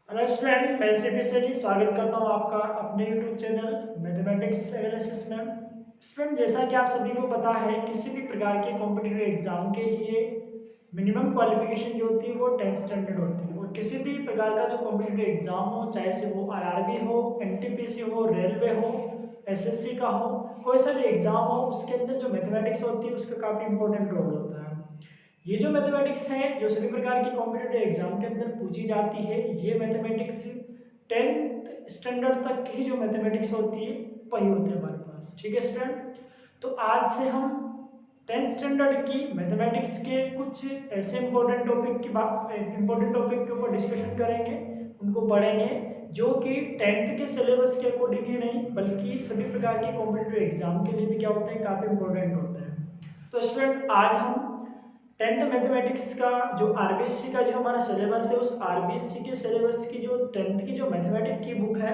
Hello student, मैं CP Saini स्वागत करता हूं आपका अपने यूट्यूब चैनल मैथमेटिक्स एनालिसिस में। स्टूडेंट, जैसा कि आप सभी को पता है, किसी भी प्रकार के कॉम्पिटिटिव एग्जाम के लिए मिनिमम क्वालिफिकेशन जो होती है वो 10th स्टैंडर्ड होती है। और किसी भी प्रकार का जो कॉम्पिटिटिव एग्जाम हो, चाहे से वो आरआरबी हो, एनटीपीसी हो, रेलवे हो, एसएससी का हो, कोई सा भी एग्जाम हो, उसके अंदर जो मैथमेटिक्स होती है उसका काफ़ी इंपॉर्टेंट रोल होता है। ये जो मैथमेटिक्स है जो सभी प्रकार की कॉम्पिटिटिव एग्जाम के अंदर पूछी जाती है, ये मैथमेटिक्स 10th स्टैंडर्ड तक की जो मैथमेटिक्स होती है वही होती है हमारे पास। ठीक है स्टूडेंट, तो आज से हम 10th स्टैंडर्ड की मैथमेटिक्स के कुछ ऐसे इंपॉर्टेंट टॉपिक के ऊपर डिस्कशन करेंगे, उनको पढ़ेंगे, जो कि 10th के सिलेबस के अकॉर्डिंग ही नहीं बल्कि सभी प्रकार के कॉम्पिटिटिव एग्जाम के लिए भी क्या होते हैं, काफ़ी इंपॉर्टेंट होते हैं। तो स्टूडेंट, आज हम 10th मैथमेटिक्स का जो आरबीएससी का जो हमारा सिलेबस है, उस आरबीएससी के सिलेबस की जो 10th की जो मैथमेटिक्स की बुक है,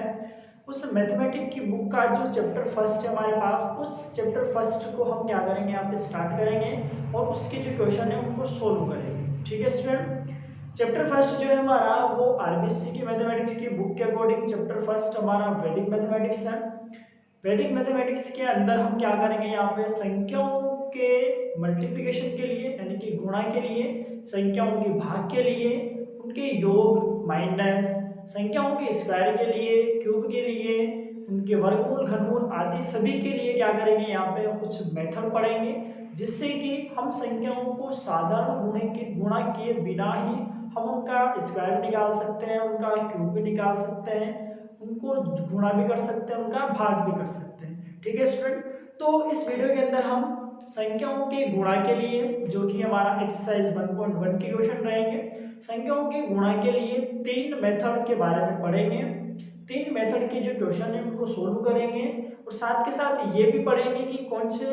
उस मैथमेटिक्स की बुक का जो चैप्टर फर्स्ट है हमारे पास, उस चैप्टर फर्स्ट को हम क्या करेंगे, यहाँ पे स्टार्ट करेंगे और उसके जो क्वेश्चन है उनको सोल्व करेंगे। ठीक है स्टूडेंट, चैप्टर फर्स्ट जो है हमारा वो आरबीएससी की मैथमेटिक्स की बुक के अकॉर्डिंग चैप्टर फर्स्ट हमारा वैदिक मैथमेटिक्स है। वैदिक मैथमेटिक्स के अंदर हम क्या करेंगे, यहाँ पे संख्याओं के मल्टीप्लिकेशन के लिए यानी कि गुणा के लिए, संख्याओं के भाग के लिए, उनके योग माइनस, संख्याओं के स्क्वायर के लिए, क्यूब के लिए, उनके वर्गमूल घनमूल आदि सभी के लिए क्या करेंगे, यहाँ पे कुछ मेथड पढ़ेंगे, जिससे कि हम संख्याओं को साधारण गुणा किए बिना ही हम उनका स्क्वायर भी निकाल सकते हैं, उनका क्यूब भी निकाल सकते हैं, उनको गुणा भी कर सकते हैं, उनका भाग भी कर सकते हैं। ठीक है स्टूडेंट, तो इस वीडियो के अंदर हम संख्याओं के गुणा के लिए, जो कि हमारा एक्सरसाइज 1.1 के क्वेश्चन रहेंगे, संख्याओं के गुणा के लिए तीन मेथड के बारे में पढ़ेंगे। तीन मेथड के जो क्वेश्चन है उनको सोल्व करेंगे और साथ के साथ ये भी पढ़ेंगे कि कौन से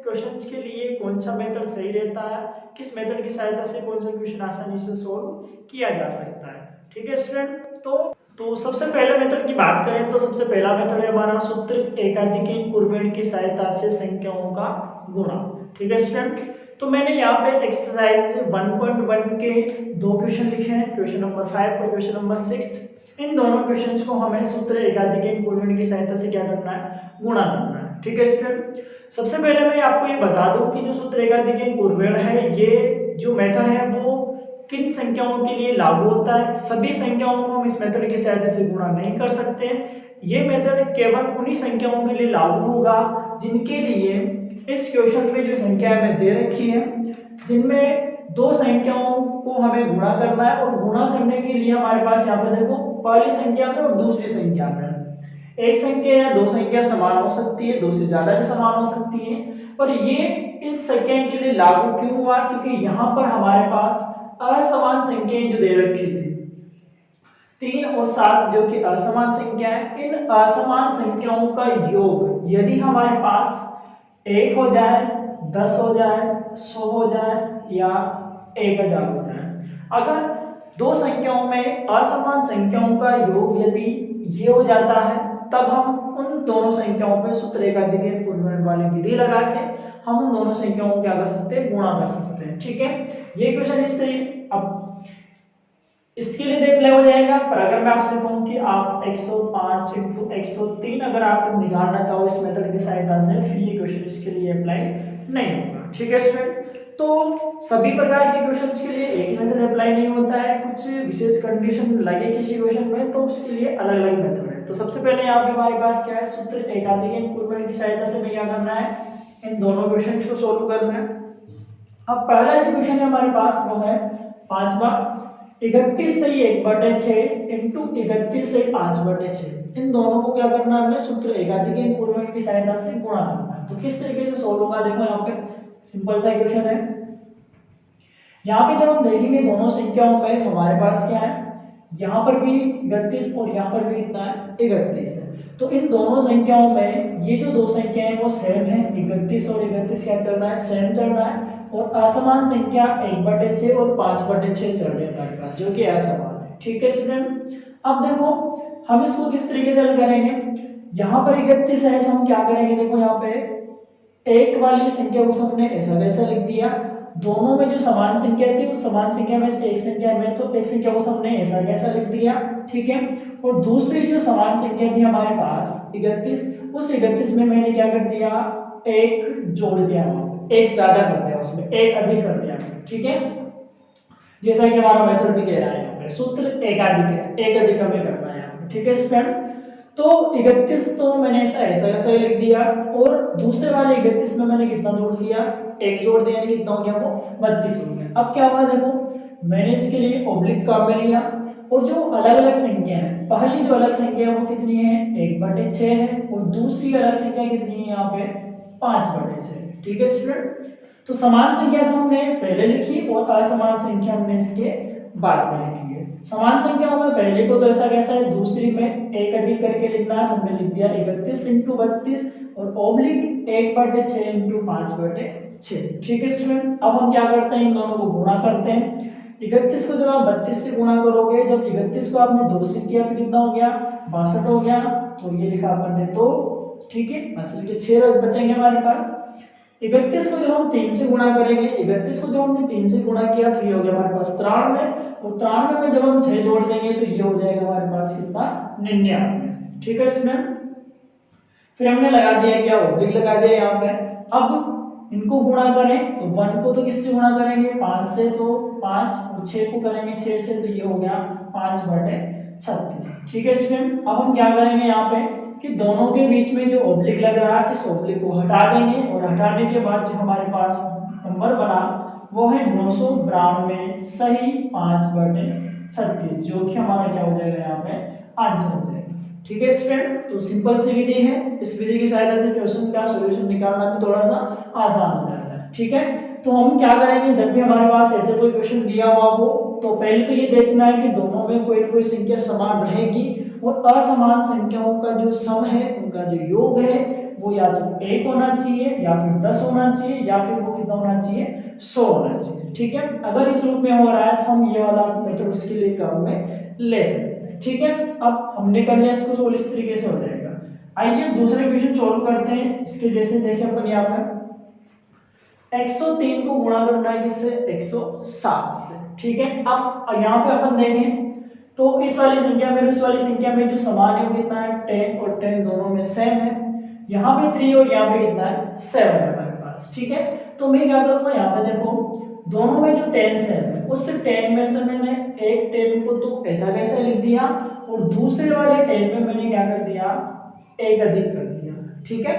क्वेश्चंस के लिए कौन सा मेथड सही रहता है, किस मेथड की सहायता से कौन सा क्वेश्चन आसानी से सोल्व किया जा सकता है। ठीक है स्टूडेंट, तो सबसे पहले मेथड की बात करें तो सबसे पहला मेथड है हमारा सूत्र एकाधिक पूर्वेण की सहायता से संख्याओं का गुणा। ठीक है स्टूडेंट, तो मैंने यहाँ पे एक्सरसाइज 1.1 के दो क्वेश्चन लिखे हैं, क्वेश्चन नंबर 5 और क्वेश्चन नंबर 6। इन दोनों क्वेश्चंस को हमें सूत्र एकाधिक पूर्वेण की सहायता से क्या करना है, गुणा करना है। ठीक है स्टूडेंट, सबसे पहले मैं आपको ये बता दूं कि जो सूत्र एकाधिक पूर्वेण है, ये जो मेथड है वो किन संख्याओं के लिए लागू होता है। सभी संख्याओं को हम इस मेथड की सहायता से गुणा नहीं कर सकते। ये मेथड केवल उन्हीं संख्याओं के लिए लागू होगा जिनके लिए इस क्वेश्चन में जो संख्या हमें दे रखी है, जिनमें दो संख्याओं को हमें गुणा करना है और गुणा करने के लिए हमारे पास यहाँ पे देखो, पहली संख्या में और दूसरी संख्या में एक संख्या या दो संख्या समान हो सकती है, दो से ज्यादा भी समान हो सकती है, पर ये इस संख्या के लिए लागू क्यों हुआ, क्योंकि यहाँ पर हमारे पास असमान संख्याएं जो दे रखी थी 3 और 7, जो कि असमान संख्या है, इन असमान संख्याओं का योग यदि हमारे पास 1 हो जाए, 10 हो जाए, 100 हो जाए या 1000 हो जाए, अगर दो संख्याओं में असमान संख्याओं का योग यदि ये हो जाता है, तब हम उन दोनों संख्याओं पे सूत्र एकाधिक पूर्ववर्ती वाली विधि लगा के हम उन दोनों संख्याओं को क्या कर सकते हैं, गुणा कर सकते हैं। ठीक है, ये क्वेश्चन इस तरीके, अब इसके लिए तो अप्लाई हो जाएगा, पर अगर मैं आपसे कहूं कि आप 105 इंटू 103 अगर आप निकालना चाहो इस मेथड की सहायता से, फिर ये क्वेश्चन इसके लिए अप्लाई नहीं होगा। ठीक है स्टूडेंट, तो सभी प्रकार के क्वेश्चंस के लिए एक ही मेथड अप्लाई नहीं होता है, कुछ विशेष कंडीशन लगे किसी क्वेश्चन में तो उसके लिए अलग अलग मेथड है। तो सबसे पहले यहाँ पे हमारे पास क्या है, सूत्र एकाधिक पूर्ववर्ती की सहायता से क्या करना है, इन दोनों क्वेश्चंस को सोल्व करना है। अब पहला जो क्वेश्चन है हमारे पास वो है पांचवा, 31 से 1/6 इंटू 31 से 5/6, इन दोनों को क्या करना है, हमें सूत्र एकाधिक पूर्ववर्ती की सहायता से गुणा करना है। तो किस तरीके से सोल्व होगा, देखो यहाँ पे सिंपल सा क्वेश्चन है। यहाँ पे जब हम देखेंगे दोनों संख्याओं में तो हमारे पास क्या है, यहाँ पर भी 31 और यहाँ पर भी कितना है, 31 है। तो इन दोनों संख्याओं में ये जो दो संख्याएं वो सेम है, 31 और 31 क्या चल रहा है, सेम चल रहा है, और असमान संख्या 1/6 और 5/6 चल रही है हमारे पास, जो कि असमान है। ठीक है स्टूडेंट, अब देखो हम इसको किस तरीके से हल करेंगे, यहाँ पर 31 है तो हम क्या करेंगे, देखो यहाँ पे एक वाली संख्या को तो हमने ऐसा वैसा लिख दिया, दोनों में जो समान संख्या थी उस समान संख्या में से एक संख्या में, तो एक संख्या को हमने ऐसा कैसा लिख दिया, ठीक है। और दूसरी जो समान संख्या थी हमारे पास 31, उस 31 में मैंने क्या कर दिया, एक जोड़ दिया, एक ज्यादा कर दिया, उसमें एक अधिक कर दिया, ठीक है। जैसा कि हमारा मेथड भी कह रहा है यहाँ पे, सूत्र एक अधिक है, एक अधिक हमें करना है यहाँ पे, ठीक है स्टूडेंट। तो 31 तो मैंने ऐसा ऐसा ऐसा ही लिख दिया, और दूसरे वाले 31 में मैंने कितना जोड़ दिया, एक जोड़ दिया, यानी कितना हो गया वो 32 हो गया। अब क्या हुआ देखो, मैंने इसके लिए ऑब्लिक काम में लिया, और जो अलग अलग संख्या है, पहली जो अलग संख्या है वो कितनी है, 1/6 है, और दूसरी अलग संख्या कितनी है यहाँ पे, 5/6, ठीक है स्टूडेंट। तो समान संख्या तो हमने पहले लिखी और असमान संख्या हमने इसके बाद में लिखी है। समान संख्याओं में पहले को तो ऐसा कैसा है, दूसरी में एक अधिक करके लिखना है, तो हमने लिख दिया 31 × 32 और ऑब्लिक 1/6 × 5/6, ठीक है स्टूडेंट। अब हम क्या करते हैं, इन दोनों को गुणा करते हैं। 31 को जब आप 32 से गुणा करोगे, जब 31 को आपने 2 से किया तो कितना हो गया, 62 हो गया, तो ये लिखा अपन ने 2, ठीक है, असल के 6 बचेंगे हमारे पास। 31 को जब हम 3 से गुणा करेंगे, 31 को जब हमने 3 से गुणा किया तो ये हो गया हमारे पास 93, और 93 में जब हम 6 जोड़ देंगे तो ये हो जाएगा हमारे पास कितना, 99, ठीक है स्टूडेंट। फिर हमने लगा दिया क्या, ऑब्लिक लगा दिया यहाँ पे। अब इनको गुणा करें तो 1 को तो किससे गुणा करेंगे, 5 से, तो 5, और 6 को करेंगे 6 से, तो ये हो गया 5/36, ठीक है स्टूडेंट। अब हम क्या करेंगे यहाँ पे कि दोनों के बीच में जो ऑब्लिक लग रहा है, इस ऑब्लिक को हटा देंगे, और हटाने के बाद जो हमारे पास नंबर बना वो है 992 सही 5/36, जो कि हमारा क्या हो जाएगा यहाँ पे आंसर हो जाएगा, ठीक है स्टूडेंट। तो सिंपल सी विधि है, इस विधि की सहायता से क्वेश्चन का सॉल्यूशन निकालना भी थोड़ा सा आसान हो जाता है, ठीक है। तो हम क्या करेंगे, जब भी हमारे पास ऐसे कोई क्वेश्चन दिया हुआ हो, तो पहले तो ये देखना है कि दोनों में कोई ना कोई संख्या समान रहेगी, और असमान संख्याओं का जो सम है, उनका जो योग है, वो या तो 1 होना चाहिए, या फिर 10 होना चाहिए, या फिर वो कितना होना चाहिए, 100 होना चाहिए, ठीक है। अगर इस रूप में हो रहा है तो हम ये वाला मेथड उसके लिए काम में ले सकते हैं, ठीक है। अब हमने कर लिया इसको सोल्व, इस तरीके से हो जाएगा। आइए दूसरे क्वेश्चन सोल्व करते हैं। इसके जैसे देखें अपन यहाँ पर 103 को गुणा करना है किससे, 107 से, ठीक है। अब यहाँ पे अपन देखें तो इस वाली संख्या में उस वाली संख्या में जो समान है वो कितना है, 10 और 10 दोनों में सेम है। यहाँ पे 3 और यहाँ पे कितना है, 7 है हमारे पास, ठीक है। तो मैं क्या करूँगा, यहाँ पे देखो दोनों में जो 10 सेम है, उस 10 में से मैंने एक 10 को तो ऐसा कैसा लिख दिया, और दूसरे वाले 10 में मैंने क्या कर दिया, एक अधिक कर दिया, ठीक है।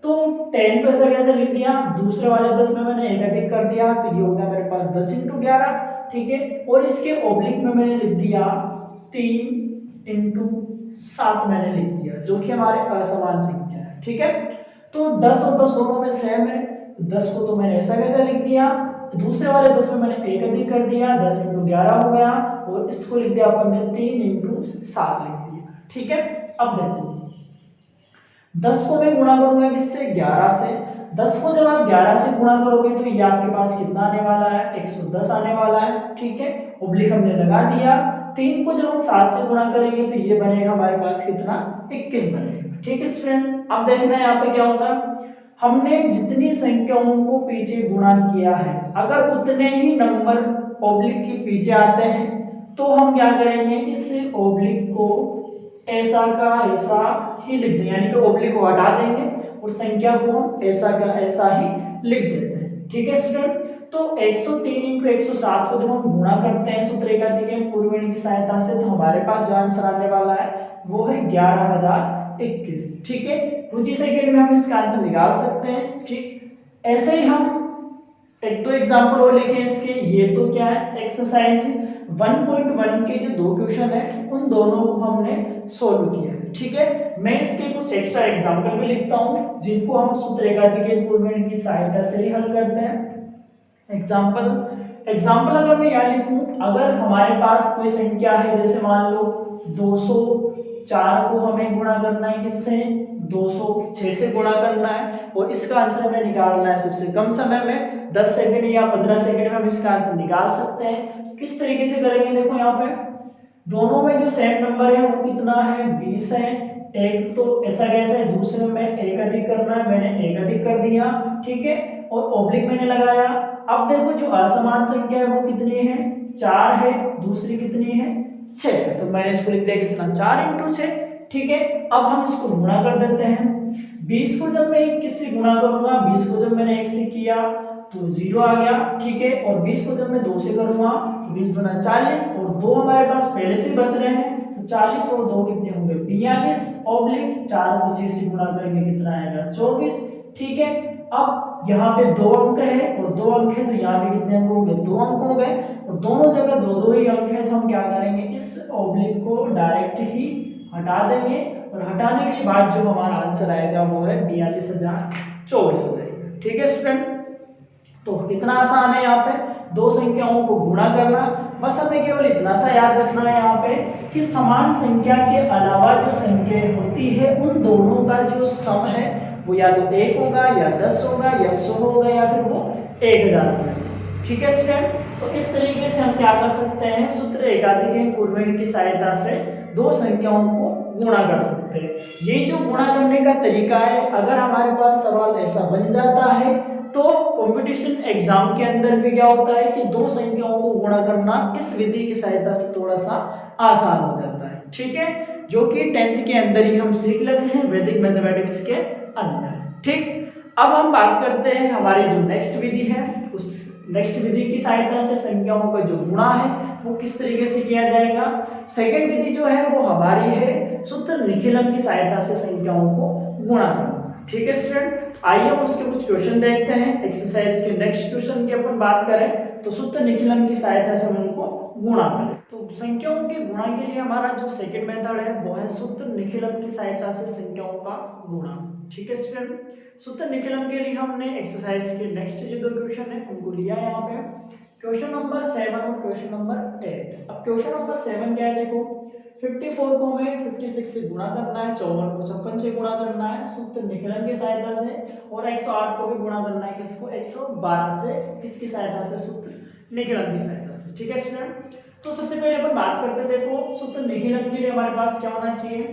तो 10 तो ऐसा कैसे लिख दिया, दूसरे वाले 10 में मैंने एक अधिक कर दिया, तो ये हो गया मेरे पास 10 × 11, ठीक है। और इसके ऑब्लिक में मैंने लिख दिया 3 × 7 मैंने लिख दिया, जो कि हमारे असमान संख्या है, ठीक है। तो 10 और 10 दोनों में सेम है, 10 को तो मैंने ऐसा कैसा लिख दिया, दूसरे वाले 10 में मैंने एक अधिक कर दिया, 10 × 11 हो गया, और इसको लिख दिया अपन ने 3 × 7 लिख दिया, ठीक है। अब देखो 10 को मैं गुणा करूंगा किससे, 11 से। 10 को जब आप 11 से गुणा करोगे तो ये आपके पास कितना आने वाला है, 110 आने वाला है, ठीक है। ऑब्लिक हमने लगा दिया। 3 को जब हम 7 से गुणा करेंगे तो ये बनेगा हमारे पास कितना, 21 बनेगा, ठीक है स्टूडेंट। अब देखना है यहाँ पे क्या होगा, हमने जितनी संख्याओं को पीछे गुणा किया है, अगर उतने ही नंबर ऑब्लिक के पीछे आते हैं तो हम क्या करेंगे, इस ऑब्लिक को ऐसा का ऐसा ही लिख देंगे, यानी कि ऑब्लिक को हटा देंगे और संख्या को हम ऐसा का ऐसा ही लिख देते हैं, ठीक है स्टूडेंट। तो 103 × 107 को जब हम गुणा करते हैं सूत्र एकाधिक के पूर्ववर्णी की सहायता से, तो हमारे पास जो आंसर आने वाला है वो है 11021, ठीक है। कुछ ही सेकंड में हम इसका आंसर निकाल सकते हैं, ठीक। ऐसे ही हम एक तो एग्जांपल और लिखे इसके, ये तो क्या है, एक्सरसाइज 1.1 के जो 2 क्वेश्चन है उन दोनों को हमने सोल्व किया, ठीक है। मैं इसके कुछ एक्स्ट्रा एग्जांपल भी लिखता हूं, जिनको हम सूत्र एकाधिक के पूर्ववर्णी की सहायता से ही हल करते हैं। एग्जाम्पल अगर मैं यहाँ लिखूं, अगर हमारे पास कोई संख्या है, जैसे मान लो 204 को हमें गुणा करना है किससे, 206 से गुणा करना है, और इसका आंसर हमें निकालना है सबसे कम समय में 10 सेकंड या 15 सेकंड में हम इसका आंसर निकाल सकते हैं। किस तरीके से करेंगे, देखो यहाँ पे दोनों में जो सेम नंबर है वो कितना है, 20 है। एक तो ऐसा कैसे है, दूसरे में एक अधिक करना है, मैंने एक अधिक कर दिया, ठीक है। और ऑब्लिक मैंने लगाया, अब देखो जो असमान संख्या है वो कितनी है, 4 है, दूसरी कितनी है 6 है। तो मैंने इसको लिख दिया कितना, 4 × 6। ठीक है, अब हम इसको गुणा कर देते हैं। 20 को जब मैं 21 से गुणा करूंगा, 20 को जब मैंने 1 से किया तो 0 आ गया। ठीक है, और 20 को जब मैं 2 से करूंगा तो 20 × 40, और 2 हमारे पास पहले से बच रहे हैं, तो 40 और 2 कितने होंगे 42 ऑब्लिक 4 को 6 से गुणा करेंगे कितना आएगा 24। ठीक है, अब यहाँ पे 2 अंक है और 2 अंक है, तो यहाँ पे कितने अंक हो गए 2 अंक हो गए, और दोनों जगह 2 ही अंक है, तो हम क्या करेंगे इस ऑब्लिक को डायरेक्ट ही हटा देंगे, और हटाने के बाद जो हमारा आंसर आएगा वो है 42,024 हो जाएगा। ठीक है स्टूडेंट, तो कितना आसान है यहाँ पे दो संख्याओं को गुणा करना। बस हमें केवल इतना सा याद रखना है यहाँ पे कि समान संख्या के अलावा जो संख्याएं होती है उन दोनों का जो सम है वो या तो 1 होगा या 10 होगा या 100 होगा या फिर वो 1000 होना चाहिए। ठीक है स्टूडेंट, तो इस तरीके से हम क्या कर सकते हैं, सूत्र एकाधिक पूर्वेण की सहायता से दो संख्याओं को गुणा कर सकते हैं। ये जो गुणा करने का तरीका है, अगर हमारे पास सवाल ऐसा बन जाता है तो कंपटीशन एग्जाम के अंदर भी क्या होता है कि दो संख्याओं को गुणा करना इस विधि की सहायता से थोड़ा सा आसान हो जाता है। ठीक है, जो कि 10th के अंदर ही हम सीख लेते हैं वैदिक मैथमेटिक्स के अंदर। ठीक, अब हम बात करते हैं हमारी जो नेक्स्ट विधि है, उस नेक्स्ट विधि की सहायता से संख्याओं का जो गुणा है वो किस तरीके से किया जाएगा। सेकंड विधि जो है वो हमारी है सूत्र निखिलम की सहायता से संख्याओं को गुणा करना। ठीक है स्टूडेंट, आइए हम उसके कुछ क्वेश्चन देखते हैं। एक्सरसाइज के नेक्स्ट क्वेश्चन की अपन बात करें तो सूत्र निखिलम की सहायता से हम उनको गुणा करें। तो संख्याओं के गुणा के लिए हमारा जो सेकंड मेथड है वो है सूत्र निखिलम की सहायता से संख्याओं का गुणा। ठीक है स्टूडेंट, सूत्र निखिलम के लिए हमने एक्सरसाइज के नेक्स्ट जो दो क्वेश्चन है उनको लिया है यहाँ पे, क्वेश्चन नंबर 7 और क्वेश्चन नंबर 8। अब क्वेश्चन नंबर 7 क्या है, देखो 54 को हमें 56 से गुणा करना है, 54 को 56 से गुणा करना है सूत्र निखिलम की सहायता से, और 108 को भी गुणा करना है किसको 112 से, किसकी सहायता से सूत्र निखिलम की सहायता से। ठीक है स्टूडेंट, तो सबसे पहले अपन बात करते हैं, देखो सूत्र निखिलम के लिए हमारे पास क्या होना चाहिए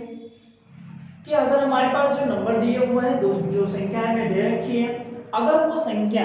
कि अगर हमारे पास जो नंबर दिए हुए हैं, जो संख्या हमें दे रखी है, अगर वो संख्या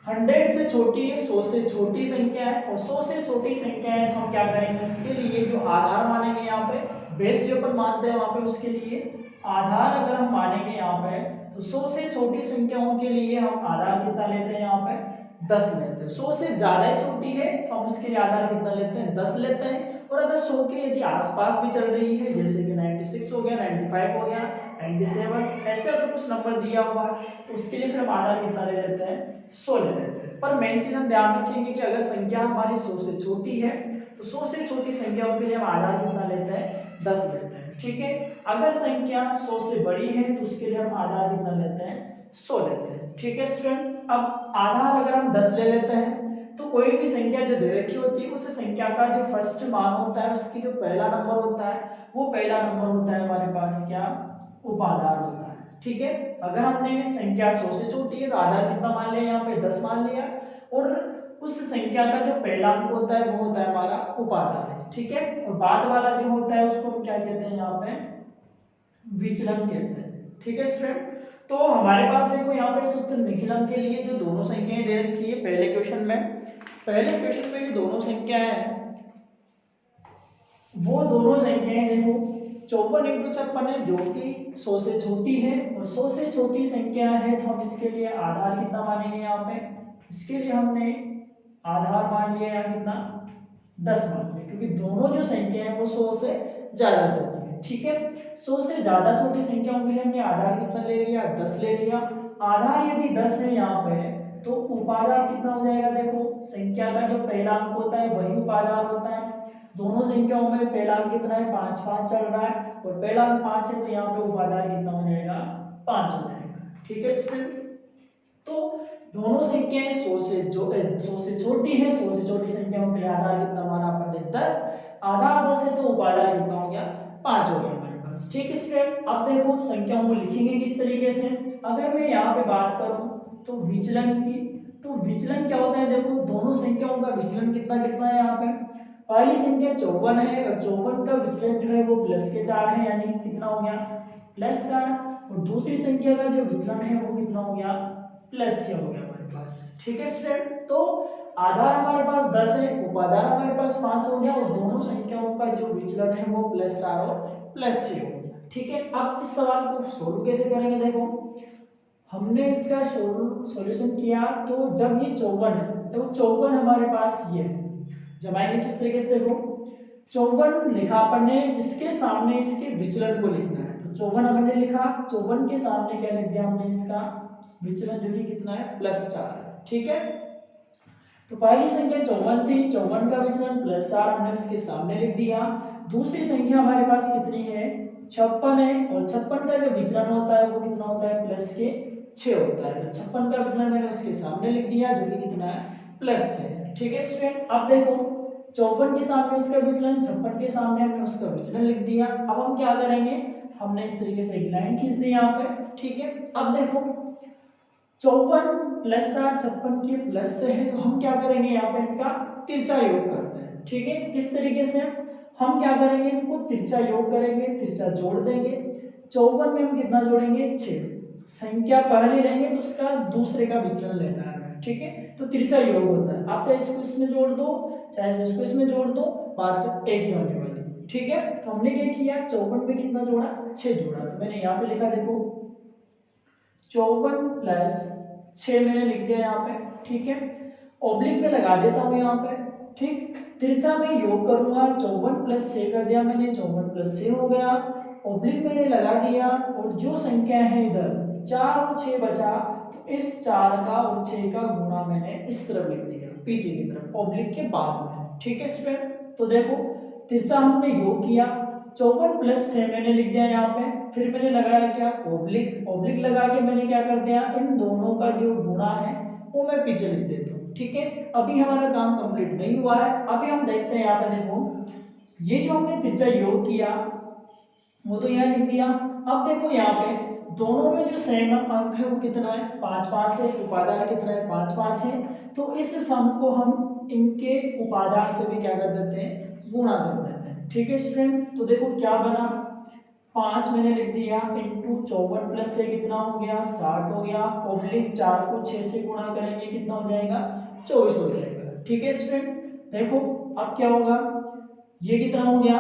100 से छोटी है, 100 से छोटी संख्या है और 100 से छोटी संख्या है, तो हम क्या करेंगे इसके लिए जो आधार मानेंगे यहाँ पे, बेस जो अपन मानते हैं वहां पे उसके लिए आधार अगर हम मानेंगे यहाँ पे, तो 100 से छोटी संख्याओं के लिए हम आधार कितना लेते हैं यहाँ पे 10 लेते हैं। 100 से ज्यादा छोटी है तो हम उसके लिए आधार कितना लेते हैं 10 लेते हैं, और अगर 100 के यदि आसपास भी चल रही है जैसे कि 96 हो गया, 95 हो गया, 97 ऐसे अगर कुछ नंबर दिया हुआ तो उसके लिए फिर हम आधार कितना ले लेते हैं 100 ले लेते हैं। पर मेन चीज हम ध्यान रखेंगे कि अगर संख्या हमारी 100 से छोटी है तो 100 से छोटी संख्याओं के लिए हम आधार कितना लेते हैं 10 लेते हैं। ठीक है, अगर संख्या 100 से बड़ी है तो उसके लिए हम आधार कितना लेते हैं 100 लेते हैं। ठीक है स्टूडेंट, अब आधार अगर हम 10 ले लेते हैं तो कोई भी संख्या जो दे रखी होती है उस संख्या का जो फर्स्ट मान होता है, उसकी जो पहला नंबर होता है वो पहला नंबर होता है हमारे पास क्या उपाधार होता है। ठीक है, अगर हमने संख्या 100 से छोटी है तो आधार कितना मान लिया यहाँ पे 10 मान लिया, और उस संख्या का जो पहला अंक होता है वो होता है हमारा उपाधार है। ठीक है, और बाद वाला जो होता है उसको हम क्या कहते हैं यहाँ पे विचलन कहते हैं। ठीक है स्टूडेंट, तो हमारे पास देखो यहाँ पे सूत्र निखिलम के लिए जो दोनों संख्याएं दे रखी है पहले क्वेश्चन में जो दोनों संख्याएं हैं वो दोनों संख्याएं देखो 54 × 56 है जो कि 100 से छोटी है, और 100 से छोटी संख्या है तो हम इसके लिए आधार कितना मानेंगे यहाँ पे, इसके लिए हमने आधार मान लिया यहाँ कितना 10 मान लिया, क्योंकि दोनों जो संख्या है वो 100 से ज्यादा छोटी है। ठीक है, 100 से ज्यादा छोटी संख्याओं के लिए हमने आधार कितना ले लिया 10 ले लिया। आधार यदि 10 है यहाँ पे तो उपाधार कितना हो जाएगा, देखो संख्या का जो पहला अंक होता है वही उपाधार होता है। दोनों संख्याओं में पहला अंक कितना है 5 5 चल रहा है, और पहला अंक 5 है तो यहाँ पे उपाधार कितना हो जाएगा 5 हो जाएगा। ठीक है स्टूडेंट, तो दोनों संख्याएं 100 से छोटी है, 100 से छोटी संख्याओं के लिए आधार कितना माना अपन ने 10, आधार 10 है तो उपाधार कितना हो गया 5 हो गया हमारे पास। ठीक है स्टूडेंट, अब देखो संख्याओं को लिखेंगे किस तरीके से। अगर मैं यहाँ पे बात करूं तो विचलन की, तो विचलन क्या होता है, देखो दोनों संख्याओं का विचलन कितना कितना है यहाँ पे, पहली संख्या 54 है और 54 का विचलन जो है वो प्लस के 4 है, यानी कितना हो गया +4, और दूसरी संख्या का जो विचलन है वो कितना हो गया +6 हो गया हमारे पास। ठीक है स्टूडेंट, तो आधार हमारे पास 10 है, उपाधार हमारे पास 5 हो गया और दोनों संख्याओं का जो विचलन है वो +4 और +6 हो गया। ठीक है, अब इस सवाल को सोल्व कैसे करेंगे, देखो हमने इसका सॉल्यूशन किया तो जब ये 54 है तो 54 हमारे पास ये है, जमाएंगे किस तरीके से, देखो 54 लिखा अपन ने, इसके सामने इसके विचलन को लिखना है, तो 54 हमने लिखा, 54 के सामने क्या लिख दिया हमने, इसका विचलन जो कि कितना है +4 है। ठीक है, तो पहली संख्या 54 थी, 54 का विचलन +4 हमने उसके सामने लिख दिया। दूसरी संख्या हमारे पास कितनी है, 56 है, और 56 का जो विचलन होता है वो कितना होता है, +6 होता है, तो 56 का विचलन मैंने उसके सामने लिख दिया जो कि कितना है, +6। ठीक है स्टूडेंट, अब देखो 54 के सामने उसका विचलन, 56 के सामने हमने उसका विचलन लिख दिया। अब हम क्या करेंगे, हमने इस तरीके से एक लाइन खींच दी यहाँ पे। ठीक है, अब देखो 54 +4 56 के प्लस से है, तो हम क्या करेंगे यहाँ पे इनका तिरछा योग करते हैं। ठीक है, किस तरीके से, हम क्या करेंगे, इनको तिरछा योग करेंगे, तिरछा जोड़ देंगे। 54 में हम कितना जोड़ेंगे, 6, संख्या पहले लेंगे तो उसका दूसरे का विचलन लेना है हमें। ठीक है, तो तिरछा योग होता है, आप चाहे इसको इसमें जोड़ दो चाहे इसको इसमें जोड़ दो, बात एक ही होने वाली है। ठीक है, तो हमने क्या किया, 54 में कितना जोड़ा, 6 जोड़ा, तो मैंने यहाँ पे लिखा देखो 54 + 6 मैंने लिख दिया यहाँ पे। ठीक है, ऑब्लिक में लगा देता हूँ यहाँ पे। ठीक, तिरछा में योग करूंगा, 54 + 6 कर दिया मैंने, 54 + 6 हो गया, ऑब्लिक मैंने लगा दिया, और जो संख्या है इधर 4 और 6 बचा, तो इस 4 का और 6 का गुणा मैंने इस तरफ लिख दिया, पीछे की तरफ ऑब्लिक के बाद में। ठीक है स्टूडेंट, तो देखो तिरछा हमने योग किया, 54 + 6 मैंने लिख दिया यहाँ पे, फिर मैंने लगाया क्या, ऑब्लिक, ऑब्लिक लगा के मैंने क्या कर दिया, इन दोनों का जो गुणा है वो मैं पीछे लिख देता हूँ। ठीक है, अभी हमारा काम कंप्लीट नहीं हुआ है, अभी हम देखते हैं यहाँ पे, देखो ये जो हमने तिरछा योग किया वो तो यहाँ लिख दिया। अब देखो यहाँ पे दोनों में जो सेम अंक है वो कितना है, 5 है, उपादान कितना है, 5 है, तो इस सम को हम इनके उपादान से भी क्या कर देते हैं, गुणा कर देते हैं। ठीक है स्टूडेंट, तो देखो क्या बना, 5 मैंने लिख दिया इंटू 54 + 6 कितना हो गया, 60 हो गया, ऑब्लिक 4 को 6 से गुणा करेंगे कितना हो जाएगा, 24 हो जाएगा। ठीक है स्टूडेंट, देखो अब क्या होगा, ये कितना हो गया,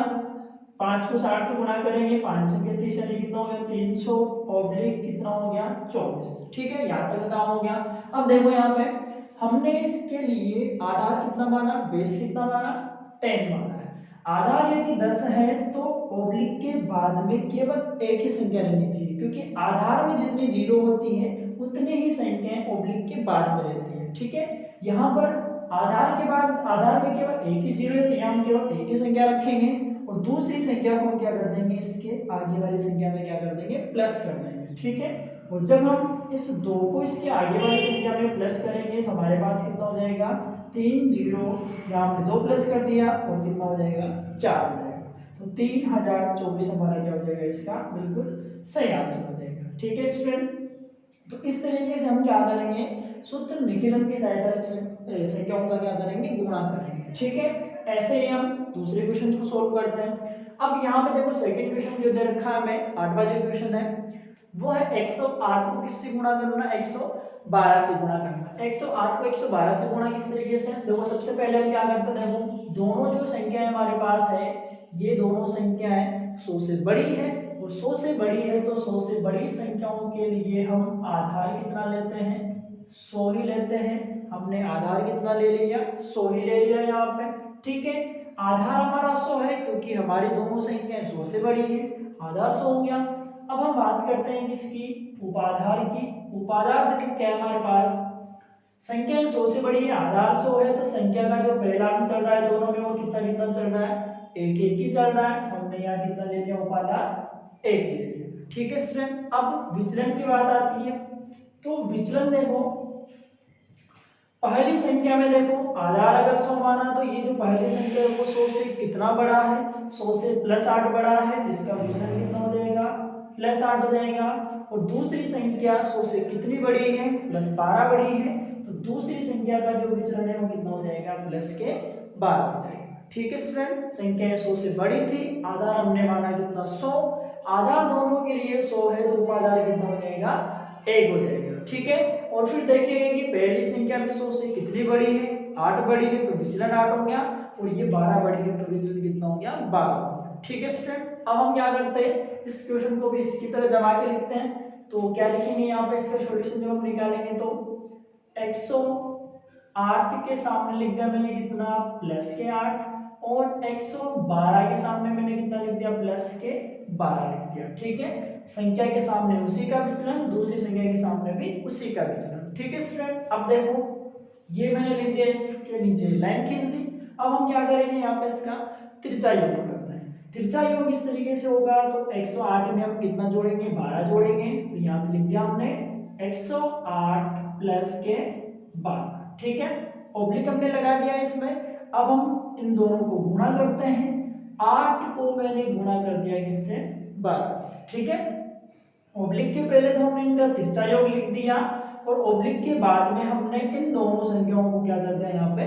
5 को 60 से गुणा करेंगे, 5 छक्के 30 यानी कितना हो गया, 300, ऑब्लिक कितना हो गया, 24। ठीक है, यहाँ तक काम हो गया। अब देखो यहाँ पे हमने इसके लिए आधार कितना माना, बेस कितना माना, 10 माना है। आधार यदि 10 है तो ऑब्लिक के बाद में केवल एक ही संख्या रहनी चाहिए, क्योंकि आधार में जितनी जीरो होती है उतनी ही संख्याएं ऑब्लिक के बाद में रहती है। ठीक है, यहाँ पर आधार के बाद आधार में केवल एक ही जीरो है, तो यहाँ हम केवल एक ही संख्या रखेंगे, और दूसरी संख्या को हम क्या कर देंगे, इसके आगे वाली संख्या में क्या कर देंगे, प्लस कर देंगे। ठीक है, और जब हम इस 2 को इसके आगे वाली संख्या में प्लस करेंगे तो हमारे पास कितना हो जाएगा, 3 जीरो, यहाँ पे 2 प्लस कर दिया और कितना हो जाएगा, 4 हो जाएगा, तो 3024 हमारा क्या हो जाएगा, इसका बिल्कुल सही आंसर हो जाएगा। ठीक है स्टूडेंट, तो इस तरीके से हम क्या करेंगे, सूत्र निखिलन की सहायता से संख्याओं का क्या करेंगे, गुणा करेंगे। ठीक है, ऐसे ही हम दूसरे क्वेश्चन को सोल्व करते हैं। अब यहाँ पे देखो सेकंड क्वेश्चन जो दे रखा है हमें, 8वां जो क्वेश्चन है वो है 108 को किससे गुणा करना, 112 से गुणा करना। 108 को 112 से गुणा किस तरीके से, देखो सबसे पहले हम क्या करते हैं, देखो दोनों जो संख्याएं हमारे पास है ये दोनों संख्याएं 100 से बड़ी है, और 100 से बड़ी है तो 100 से बड़ी संख्याओं के लिए हम आधार कितना लेते हैं, 100 ही लेते हैं। हमने आधार कितना ले लिया, 100 ही ले लिया यहाँ पे। ठीक है, आधार हमारा 100 है क्योंकि हमारी दोनों संख्याएं 100 से बड़ी है, आधार 100 हो गया। अब हम बात करते हैं किसकी, उपाधार की। उपाधार देखो क्या है हमारे पास, संख्या 100 से बड़ी है, आधार 100 है, तो संख्या का जो पहला अंक चल रहा है दोनों में वो कितना कितना चल रहा है, एक एक ही चल रहा है, हमने यहाँ कितना ले लिया, उपाधार 1 ले लिया। ठीक है स्टूडेंट, अब विचलन की बात आती है, तो विचलन देखो पहली संख्या में देखो आधार अगर 100 माना तो ये जो पहली संख्या है वो 100 से कितना बड़ा है, 100 से +8 बड़ा है, जिसका विचलन कितना हो जाएगा, +8 हो जाएगा। और दूसरी संख्या 100 से कितनी बड़ी है, +12 बड़ी है, तो दूसरी संख्या का जो विचलन है वो कितना हो जाएगा, +12 हो जाएगा। ठीक है स्टूडेंट, संख्या 100 से बड़ी थी, आधार हमने माना कितना, 100, आधार दोनों के लिए 100 है, तो उपाधार कितना हो जाएगा, 1 हो जाएगा। ठीक है, और फिर देखेंगे कि पहली संख्या भी 100 से कितनी बड़ी है, 8 बड़ी है तो विचलन 8 हो गया, और ये 12 बड़ी है तो विचलन कितना हो गया, 12 हो गया। ठीक है स्टूडेंट, अब हम क्या करते हैं, इस क्वेश्चन को भी इसकी तरह जमा के लिखते हैं। तो क्या लिखेंगे यहाँ पे, इसका सॉल्यूशन जब हम निकालेंगे तो 108 के सामने लिख दिया मैंने कितना, प्लस के 8, और 112 के सामने मैंने कितना लिख दिया, प्लस के 12 लिख दिया। ठीक है, संख्या के सामने उसी का विचलन, दूसरी संख्या के सामने भी उसी का विचलन। ठीक है स्टूडेंट, अब देखो ये मैंने लिख दिया, इसके नीचे लाइन खींच दी। अब हम क्या करेंगे, यहाँ पे इसका तिरछा योग करते हैं। तिरछा योग इस तरीके से होगा, तो 108 में हम कितना जोड़ेंगे, 12 जोड़ेंगे, तो यहाँ पे लिख दिया हमने 108 प्लस के 12। ठीक है, ऑब्लिक हमने लगा दिया इसमें। अब हम इन दोनों को गुणा करते हैं, 8 को मैंने गुणा कर दिया किससे, 12 से। ठीक है, ऑब्लिक के पहले तो हमने इनका तिरछा योग लिख दिया, और ऑब्लिक के बाद में हमने इन दोनों संख्याओं को क्या कर दिया, यहाँ पे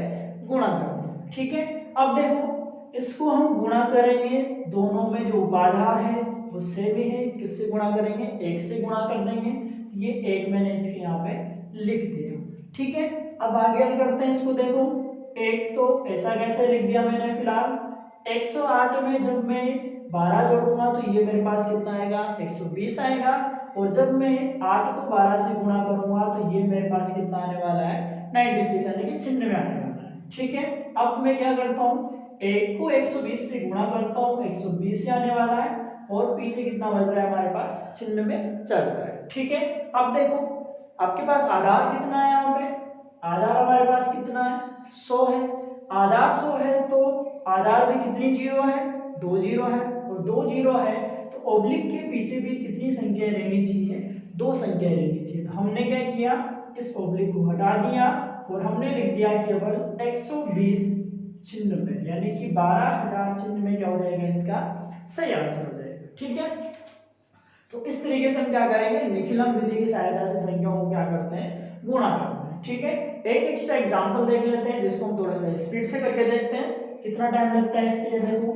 गुणा कर दिया। ठीक है, अब देखो इसको हम गुणा करेंगे, दोनों में जो उपाधार है वो सेम ही है, किससे गुणा करेंगे, 1 से गुणा कर देंगे। ये 1 मैंने इसके यहाँ पे लिख दिया। ठीक है, अब आगे हम करते हैं इसको, देखो 1 तो ऐसा कैसे लिख दिया मैंने, फिलहाल 108 में जब मैं 12 जोड़ूंगा तो ये मेरे पास कितना आएगा, 120 आएगा, और जब मैं 8 को 12 से गुणा करूंगा तो ये मेरे पास कितना आने वाला है, 96 यानी कि 96 आने वाला है। ठीक है, अब मैं क्या करता हूँ, 1 को 120 से गुणा करता हूँ, 120 आने वाला है, और पीछे कितना बच रहा है हमारे पास, 96 चल रहा है। ठीक है, अब देखो आपके पास आधार कितना है, यहाँ पे आधार हमारे पास कितना है, 100 है। आधार 100 है तो आधार में कितनी जीरो है, 2 जीरो है, और 2 जीरो है तो ऑब्लिक के पीछे भी कितनी संख्या रहनी चाहिए, 2 संख्या रहनी चाहिए। तो हमने क्या किया, इस ऑब्लिक को हटा दिया, और हमने लिख दिया केवल 120 96, यानी कि 12,096 क्या हो जाएगा, इसका सही आंसर हो जाएगा। ठीक है, तो इस तरीके से हम क्या करेंगे, निखिलम विधि की सहायता से संख्याओं को क्या करते हैं, गुणा करते हैं। ठीक है, एक एक्स्ट्रा एग्जांपल देख लेते हैं, जिसको हम थोड़ा सा स्पीड से करके देखते हैं कितना टाइम लगता है इसके लिए। देखो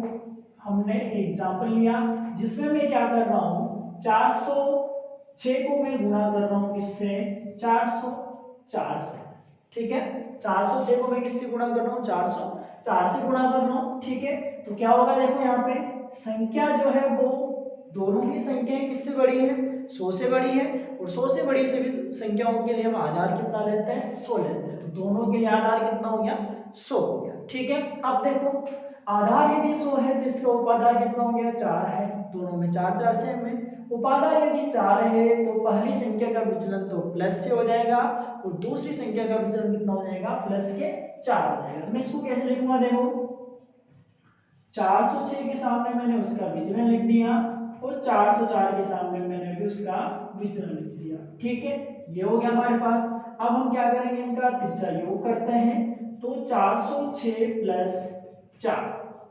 हमने एक एग्जांपल लिया जिसमें मैं क्या कर रहा हूँ, 406 को मैं गुणा कर रहा हूँ किससे, 404 से। ठीक है, 406 को मैं किससे गुणा कर रहा हूँ, 404 से गुणा कर रहा हूँ। ठीक है, तो क्या होगा, देखो यहाँ पे संख्या जो है वो दोनों ही संख्याएं किससे बड़ी है, 100 से बड़ी है, और 100 से बड़ी से भी संख्याओं के लिए हम आधार कितना लेते हैं, 100 लेते हैं। तो दोनों के लिए आधार कितना हो गया, 100 हो गया। ठीक है, अब देखो आधार यदि 100 है तो इसका उपाधार कितना हो गया, 4 है, दोनों में 4 4 से में। उपाधार यदि 4 है तो पहली संख्या का विचलन तो प्लस से हो जाएगा, और दूसरी संख्या का विचलन कितना हो जाएगा, प्लस के 4 हो जाएगा। तो मैं इसको कैसे लिखूंगा, देखो 406 के सामने मैंने उसका विचलन लिख दिया, और 404 के सामने मैंने भी उसका विचलन लिख दिया। ठीक है, ये हो गया हमारे पास। अब हम क्या करेंगे, इनका तिरछा योग करते हैं, तो 406 प्लस 4।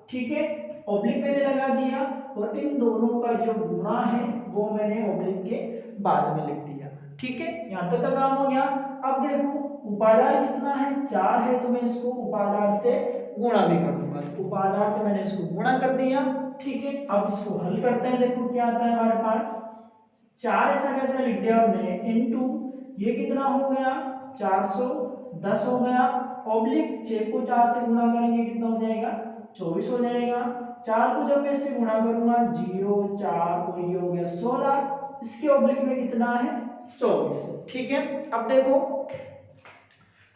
ठीक है, ऑब्लिक मैंने लगा दिया, और इन दोनों का जो गुणा है वो मैंने ऑब्लिक के बाद में लिख दिया। ठीक है, यहाँ तक का काम हो गया। अब देखो उपाधार कितना है, 4 है, तो मैं इसको उपाधार से गुणा भी कर दूंगा, तो उपाधार से मैंने इसको गुणा कर दिया। ठीक है, अब इसको हल करते हैं, देखो क्या आता है हमारे पास, 4 ऐसा कैसा लिख दिया हमने, इनटू ये कितना हो गया, 410 हो गया, ऑब्लिक 6 को 4 से गुणा करेंगे कितना हो जाएगा, 24 हो जाएगा। 4 को जब मैं इससे गुणा करूंगा, 0 4 और ये हो गया 16, इसके ऑब्लिक में कितना है, 24। ठीक है, अब देखो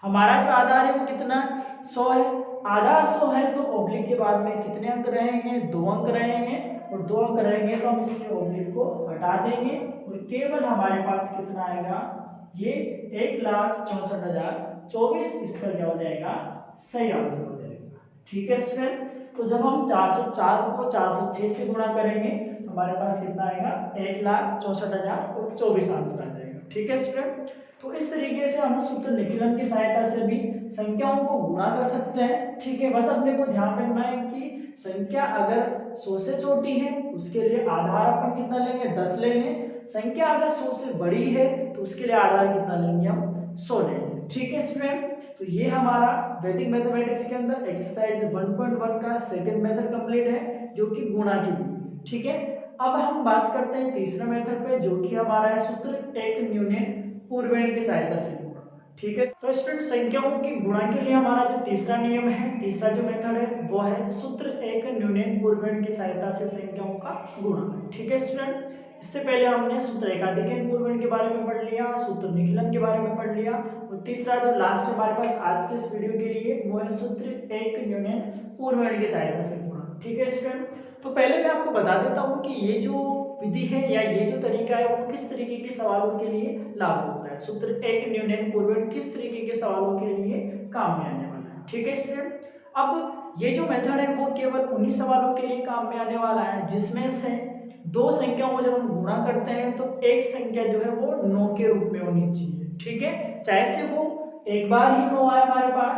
हमारा जो आधार है वो कितना है, 100 है। आधार 100 है तो ऑब्लिक के बाद में कितने अंक रहेंगे, 2 अंक रहेंगे, और 2 अंक रहेंगे तो हम इसके ऑब्लिक को हटा देंगे, और केवल हमारे पास कितना आएगा, ये 1,64,024, इसका क्या हो जाएगा, सही आंसर हो जाएगा। ठीक है स्टूडेंट, तो जब हम 404 को 406 से गुणा करेंगे तो हमारे पास कितना आएगा, 1,64,024 आंसर आ जाएगा। ठीक है स्टूडेंट, तो इस तरीके से हम सूत्र निखिलन की सहायता से भी संख्याओं को गुणा कर सकते हैं। ठीक है, बस अपने को ध्यान रखना है कि संख्या अगर 100 से छोटी है तो उसके लिए आधार अपन कितना लेंगे, 10 लेंगे। संख्या अगर 100 से बड़ी है तो उसके लिए आधार कितना लेंगे, हम 100 लेंगे। ठीक है स्टूडेंट, तो ये हमारा वैदिक मैथमेटिक्स के अंदर एक्सरसाइज 1.1 का सेकंड मेथड कंप्लीट है, जो कि गुणा की विधि। ठीक है, अब हम बात करते हैं तीसरा मेथड पे, जो कि हमारा है सूत्र एक यूनिट पूर्वेण की सहायता से गुणा। ठीक है, तो स्टूडेंट संख्याओं की गुणा के लिए हमारा जो तीसरा नियम है, तीसरा जो मेथड है वो है सूत्र एक न्यूनन पूर्वेण की सहायता से संख्याओं का गुणा। ठीक है स्टूडेंट, इससे पहले हमने सूत्र एकाधिक पूर्वेण के बारे में पढ़ लिया, सूत्र निखिलन के बारे में पढ़ लिया, और तीसरा जो लास्ट हमारे पास आज के इस वीडियो के लिए वो है सूत्र एक न्यूनन पूर्वेण की सहायता से गुणा। ठीक है स्टूडेंट, तो पहले मैं आपको बता देता हूँ कि ये जो विधि है या ये जो तरीका है वो किस तरीके के सवालों के लिए लागू होता है। सूत्र एक न्यूनन पूर्वेण किस तरीके के सवालों के लिए काम में आने वाला है। ठीक है स्टूडेंट, अब ये जो मेथड है वो केवल उन्हीं सवालों के लिए काम में आने वाला है जिसमें से दो संख्याओं को जब हम गुणा करते हैं तो एक संख्या जो है वो 9 के रूप में होनी चाहिए। ठीक है, चाहे से वो एक बार ही 9 आए हमारे पास,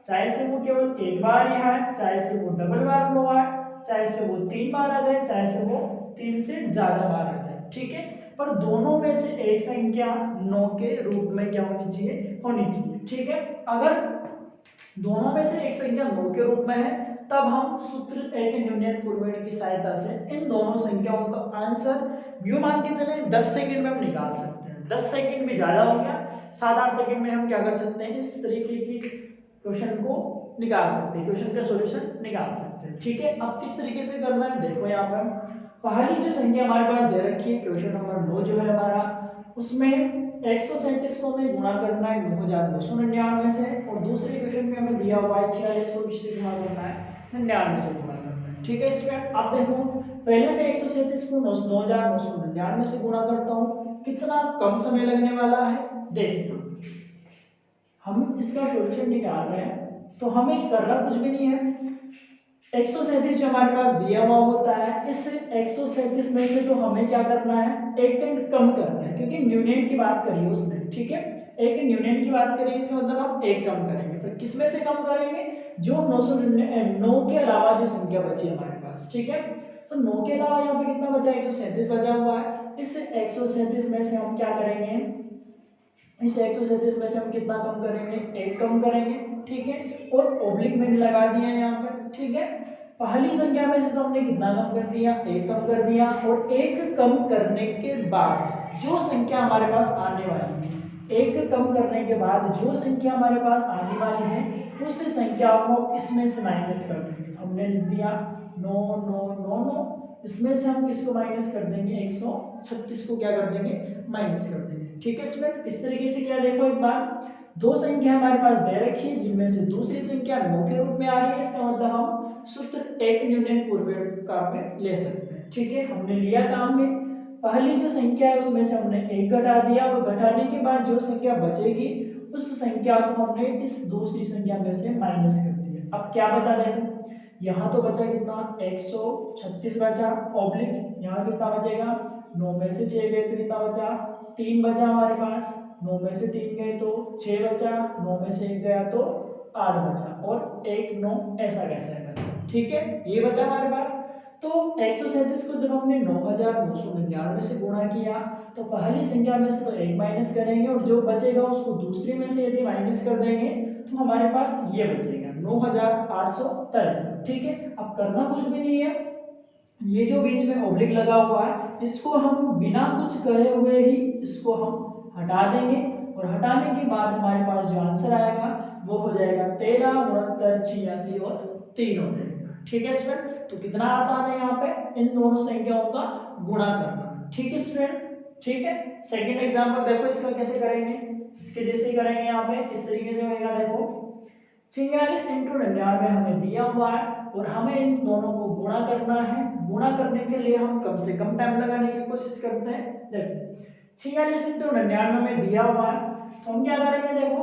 चाहे से वो केवल एक बार ही आए, चाहे से वो डबल बार 9 आए, चाहे से वो 3 बार आ जाए, चाहे से वो 3 से ज्यादा बार आ जाए। ठीक है, पर दोनों में से एक संख्या 9 के रूप में क्या होनी चाहिए, होनी चाहिए। ठीक है, अगर दोनों में से एक संख्या 9 के रूप में है तब हम सूत्र एक न्यूनन पूर्वेण की सहायता से इन दोनों संख्याओं का आंसर यूं मान के चले 10 सेकंड में हम निकाल सकते हैं। 10 सेकंड भी ज्यादा हो गया, 7-8 सेकंड में हम क्या कर सकते हैं, इस तरीके की क्वेश्चन को निकाल सकते हैं, क्वेश्चन का सॉल्यूशन निकाल सकते हैं। ठीक है, अब किस तरीके से करना है देखो, यहाँ पर पहली जो संख्या हमारे पास दे रखी है क्वेश्चन नंबर 9 जो है हमारा, उसमें 137 को हमें गुणा करना है 9999 से, और दूसरे क्वेश्चन में हमें दिया हुआ है 46 को किससे गुणा करना है, 99 से गुणा करना है। ठीक है, इसमें आप देखो पहले मैं 137 को 9999 से गुणा करता हूँ, कितना कम समय लगने वाला है। देखिए हम इसका सॉल्यूशन निकाल रहे हैं तो हमें करना कुछ भी नहीं है, 137 जो हमारे पास दिया हुआ होता है, इस 137 में से तो हमें क्या करना है, एक कम करना है, क्योंकि न्यूनन की बात करी उसने। ठीक है, एक न्यूनन की बात करें इसका मतलब हम एक कम करेंगे, पर किस में से कम करेंगे, जो 909 के अलावा जो संख्या बची हमारे पास। ठीक है, तो 9 के अलावा यहाँ पे कितना बचा, 137 बचा हुआ है। इस 137 में से हम क्या करेंगे, इस 137 में से हम कितना कम करेंगे, एक कम करेंगे। ठीक है, और ऑब्लिक मैंने लगा दिया है यहाँ पर। ठीक है, पहली संख्या में से तो हमने कितना कम कर दिया, एक कम कर दिया, और एक कम करने के बाद जो संख्या हमारे पास आने वाली है, एक कम करने के बाद जो संख्या हमारे पास आने वाली है उस संख्या को इसमें से माइनस कर देंगे। हमने लिख दिया 9 9 9 9, इसमें से हम किसको माइनस कर देंगे, 136 को क्या कर देंगे, माइनस कर देंगे। ठीक है स्टूडेंट, इस तरीके से क्या देखो एक बार, दो संख्या हमारे पास दे रखी है जिनमें से दूसरी संख्या 9 के रूप में आ रही है, इसका मतलब हम सूत्र एक न्यूनन पूर्वेण काम में ले सकते हैं। ठीक है, हमने लिया काम में, पहली जो संख्या है उसमें से हमने एक घटा दिया, और घटाने के बाद जो संख्या बचेगी उस संख्या को हमने इस दूसरी संख्या में से माइनस कर दिया। अब क्या बचा देखो, यहाँ तो बचा कितना, 136 बचा, ऑब्लिक यहाँ कितना बचेगा, 9 में से 6 गए तो कितना बचा, 3 बचा हमारे पास, 9 में से 3 गए तो 6 बचा, 9 में से 1 गया तो 8 बचा, और 1 9 ऐसा कैसा है बचा। ठीक है, ये बचा हमारे पास। तो 137 को जब हमने 9999 से गुणा किया तो पहली संख्या में से तो एक माइनस करेंगे, और जो बचेगा उसको दूसरी में से यदि माइनस कर देंगे तो हमारे पास ये बचेगा 9863। ठीक है, अब करना कुछ भी नहीं है, ये जो बीच में ऑब्लिक लगा हुआ है इसको हम बिना कुछ करे हुए ही इसको हम हटा देंगे, और हटाने के बाद हमारे पास जो आंसर आएगा वो हो जाएगा 13 69 86 और 3 हो जाएगा। ठीक है स्टूडेंट, तो कितना आसान है यहाँ पे इन दोनों संख्याओं का गुणा करना। ठीक है स्टूडेंट, ठीक है। सेकंड एग्जांपल देखो इसका कैसे करेंगे, इसके जैसे ही करेंगे यहाँ पे, इस तरीके से होगा। देखो 46 × 99 हमें दिया हुआ है और हमें इन दोनों को गुणा करना है। गुणा करने के लिए हम कम से कम टाइम लगाने की कोशिश करते हैं। देखो 46 × 99 में दिया हुआ है तो हम क्या करेंगे, देखो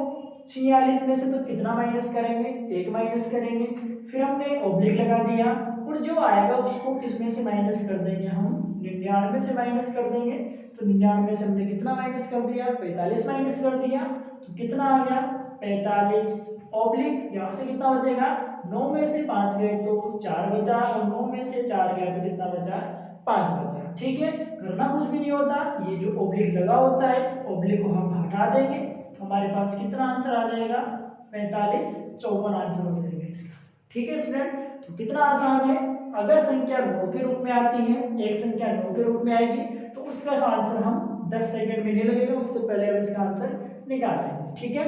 46 में से तो कितना माइनस करेंगे, एक माइनस करेंगे, फिर हमने ऑब्लिक लगा दिया और जो आएगा उसको किसमें से माइनस कर देंगे, हम 99 से माइनस कर देंगे। तो 99 से हमने कितना माइनस कर दिया, 45 माइनस कर दिया, तो कितना आ गया 45 ऑब्लिक, यहाँ से कितना बचेगा, 9 में से 5 गए तो 4 बचा, और 9 में से 4 गए तो कितना बचा, 5 बचा। ठीक है, करना कुछ भी नहीं होता, ये जो ऑब्लिक लगा होता है इस ऑब्लिक को हम हटा देंगे तो हमारे पास कितना आंसर आ जाएगा, 45 54 आंसर हो जाएगा इसका। ठीक है स्टूडेंट, तो कितना आसान है, अगर संख्या 9 के रूप में आती है, एक संख्या 9 के रूप में आएगी तो उसका आंसर हम 10 सेकंड भी नहीं लगेगा, उससे पहले अब इसका आंसर निकाल लेंगे। ठीक है,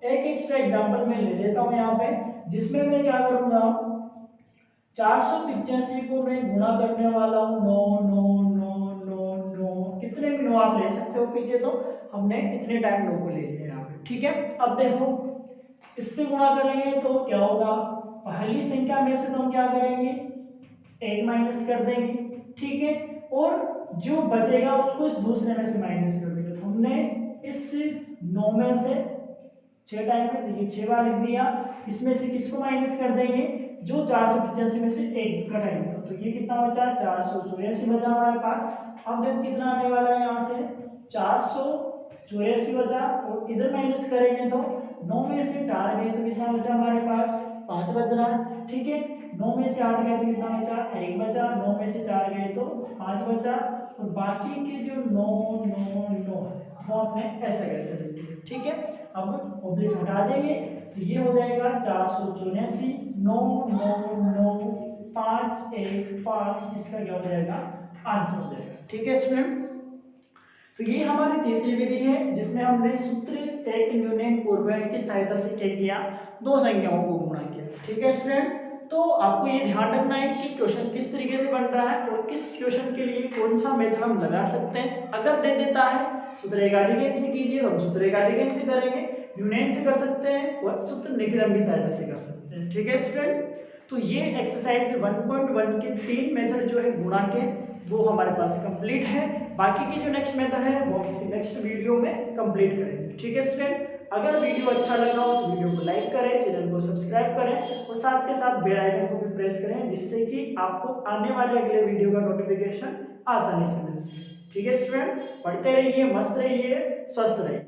एक एक्स्ट्रा एग्जांपल मैं ले लेता हूँ यहाँ पे, जिसमें मैं क्या करूँगा, 485 को मैं गुणा करने वाला हूँ 9 कितने भी 9 आप ले सकते हो पीछे, तो हमने इतने टाइम 9 को ले लिया यहाँ पे। ठीक है, अब देखो इससे गुणा करेंगे तो क्या होगा, पहली संख्या में से तो हम क्या करेंगे, 1 माइनस कर देंगे। ठीक है, और जो बचेगा उसको इस दूसरे में से माइनस कर देंगे। तो हमने इस 9 में से 6 टाइम में देखिए 6 बार लिख दिया, इसमें से किसको माइनस कर देंगे, जो 485 में से 1 घटाएंगे। तो ये कितना बचा, 484 बचा हमारे पास। अब देखो कितना आने वाला है, यहाँ से 484 बचा, और इधर माइनस करेंगे तो 9 में से 4 गए तो कितना बचा हमारे पास, 5 बच रहा है। ठीक है, 9 में से 8 गए तो कितना बचा, 1 बचा, 9 में से 4 गए तो 5 बचा, और बाकी के जो 9 9 9 है वो हमने ऐसे कैसे लिख दिया। ठीक है, अब ऑब्लिक हटा देंगे तो ये हो जाएगा 484 9 9 9 5 1 5, इसका क्या हो जाएगा, आंसर हो जाएगा। ठीक है स्टूडेंट, तो ये हमारी तीसरी विधि है जिसमें हमने सूत्र एक न्यूनतम पूर्वांक की सहायता से क्या किया, दो संख्याओं को गुणा किया। ठीक है स्टूडेंट, तो आपको ये ध्यान रखना है कि क्वेश्चन किस तरीके से बन रहा है और किस क्वेश्चन के लिए कौन सा मेथड हम लगा सकते हैं। अगर दे देता है सूत्र एकाधिक से कीजिए तो हम सूत्र एकाधिक से करेंगे, न्यूनतम से कर सकते हैं और सूत्र निखिलम की सहायता से कर सकते हैं। ठीक है स्टूडेंट, तो ये एक्सरसाइज 1.1 के 3 मेथड जो है गुणा के वो हमारे पास कंप्लीट है। बाकी की जो नेक्स्ट मेथड है वो इसकी नेक्स्ट वीडियो में कंप्लीट करेंगे। ठीक है स्टूडेंट, अगर वीडियो अच्छा लगा हो तो वीडियो को लाइक करें, चैनल को सब्सक्राइब करें और साथ के साथ बेल आइकन को भी प्रेस करें, जिससे कि आपको आने वाले अगले वीडियो का नोटिफिकेशन आसानी से मिल सके। ठीक है स्टूडेंट, पढ़ते रहिए, मस्त रहिए, स्वस्थ रहिए।